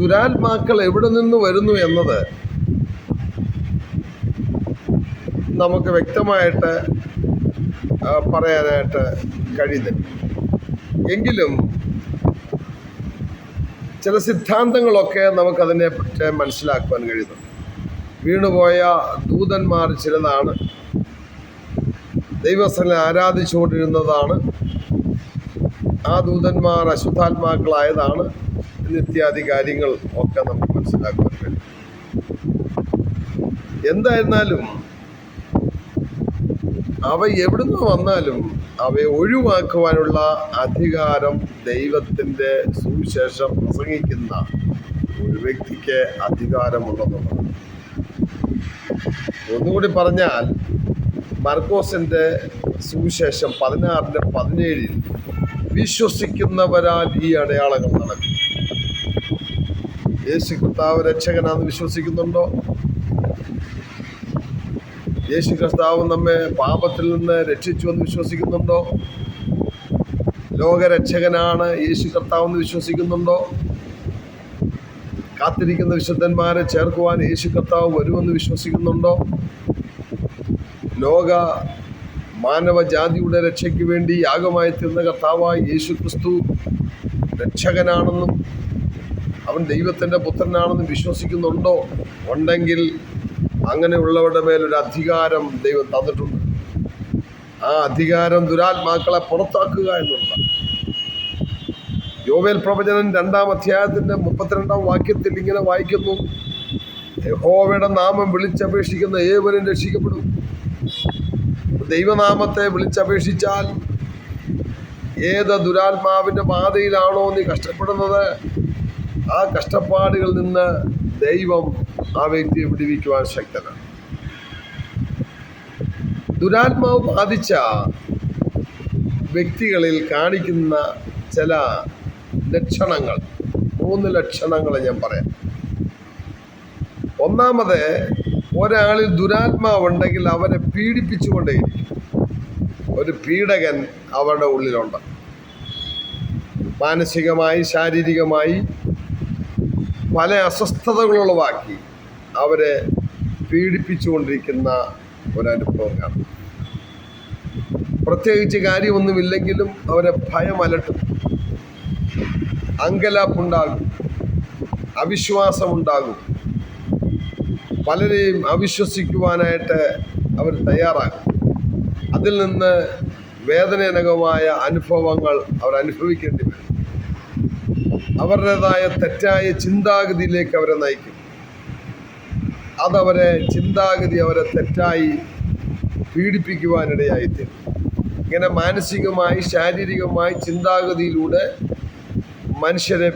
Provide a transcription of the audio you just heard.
ദുരാത്മാക്കൾ എവിടെ നിന്ന് വരുന്നു എന്നത് നമുക്ക് വ്യക്തമായിട്ട് പറയാനായിട്ട് കഴിയുന്നില്ല. എങ്കിലും ചില സിദ്ധാന്തങ്ങളൊക്കെ നമുക്കതിനെ പറ്റി മനസ്സിലാക്കുവാൻ കഴിയുന്നുണ്ട്. വീണുപോയ ദൂതന്മാർ ചിലതാണ്, ദൈവസ്ഥനെ ആരാധിച്ചുകൊണ്ടിരുന്നതാണ്, ആ ദൂതന്മാർ അശുദ്ധാത്മാക്കളായതാണ് ഇത്യാദി കാര്യങ്ങൾ ഒക്കെ നമുക്ക് മനസ്സിലാക്കുവാൻ കഴിയും. എന്തായിരുന്നാലും അവ എവിടുന്ന് വന്നാലും അവയെ ഒഴിവാക്കുവാനുള്ള അധികാരം ദൈവത്തിൻ്റെ സുവിശേഷം പ്രസംഗിക്കുന്ന ഒരു വ്യക്തിക്ക് അധികാരമുണ്ടെന്നുള്ളതാണ്. ഒന്നുകൂടി പറഞ്ഞാൽ മർക്കോസിൻ്റെ സുവിശേഷം 16:17 വിശ്വസിക്കുന്നവരാൽ ഈ അടയാളങ്ങൾ നടക്കും. യേശു കർത്താവ് രക്ഷകനാണെന്ന് വിശ്വസിക്കുന്നുണ്ടോ? യേശു കർത്താവ് നമ്മെ പാപത്തിൽ നിന്ന് രക്ഷിച്ചു എന്ന് വിശ്വസിക്കുന്നുണ്ടോ? ലോകരക്ഷകനാണ് യേശു കർത്താവ് എന്ന് വിശ്വസിക്കുന്നുണ്ടോ? കാത്തിരിക്കുന്ന വിശുദ്ധന്മാരെ ചേർക്കുവാൻ യേശു കർത്താവ് വരുമെന്ന് വിശ്വസിക്കുന്നുണ്ടോ? ലോക മാനവജാതിയുടെ രക്ഷയ്ക്ക് വേണ്ടി യാഗമായി തീർന്ന കർത്താവായ യേശു ക്രിസ്തു രക്ഷകനാണെന്നും അവൻ ദൈവത്തിൻ്റെ പുത്രനാണെന്നും വിശ്വസിക്കുന്നുണ്ടോ? ഉണ്ടെങ്കിൽ അങ്ങനെയുള്ളവരുടെ മേലൊരു അധികാരം ദൈവം തന്നിട്ടുണ്ട്. ആ അധികാരം ദുരാത്മാക്കളെ പുറത്താക്കുക എന്നുള്ളതാണ്. യോവേൽ പ്രവചനം 2-ാം അധ്യായത്തിൻ്റെ 32-ാം വാക്യത്തിൽ ഇങ്ങനെ വായിക്കുന്നു: യഹോവയുടെ നാമം വിളിച്ചപേക്ഷിക്കുന്ന ഏവരും രക്ഷിക്കപ്പെടും. ദൈവനാമത്തെ വിളിച്ചപേക്ഷിച്ചാൽ ഏത് ദുരാത്മാവിൻ്റെ പാതയിലാണോ നീ കഷ്ടപ്പെടുന്നത്, ആ കഷ്ടപ്പാടുകളിൽ നിന്ന് ദൈവം ആ വ്യക്തിയെ വിടുവിക്കുവാൻ ശക്തനാണ്. ദുരാത്മാവ് ബാധിച്ച വ്യക്തികളിൽ കാണിക്കുന്ന ചില ലക്ഷണങ്ങൾ, 3 ലക്ഷണങ്ങൾ ഞാൻ പറയാം. ഒന്നാമത്, ഒരാളിൽ ദുരാത്മാവുണ്ടെങ്കിൽ അവരെ പീഡിപ്പിച്ചുകൊണ്ടേയിരിക്കും. ഒരു പീഡകൻ അവരുടെ ഉള്ളിലുണ്ട്. മാനസികമായി ശാരീരികമായി പല അസ്വസ്ഥതകളുളവാക്കി അവരെ പീഡിപ്പിച്ചുകൊണ്ടിരിക്കുന്ന ഒരനുഭവം കാണും. പ്രത്യേകിച്ച് കാര്യമൊന്നുമില്ലെങ്കിലും അവരെ ഭയം അലട്ടും, അങ്കലാപ്പുണ്ടാകും, അവിശ്വാസമുണ്ടാകും, പലരെയും അവിശ്വസിക്കുവാനായിട്ട് അവർ തയ്യാറാകും. അതിൽ നിന്ന് വേദനാജനകമായ അനുഭവങ്ങൾ അവർ അനുഭവിക്കേണ്ടി വരും. അവരുടേതായ തെറ്റായ ചിന്താഗതിയിലേക്ക് അവരെ നയിക്കും. ചിന്താഗതി അവരെ തെറ്റായി പീഡിപ്പിക്കുവാനിടയായിത്തീരും. ഇങ്ങനെ മാനസികമായി ശാരീരികമായി ചിന്താഗതിയിലൂടെ മനുഷ്യരെ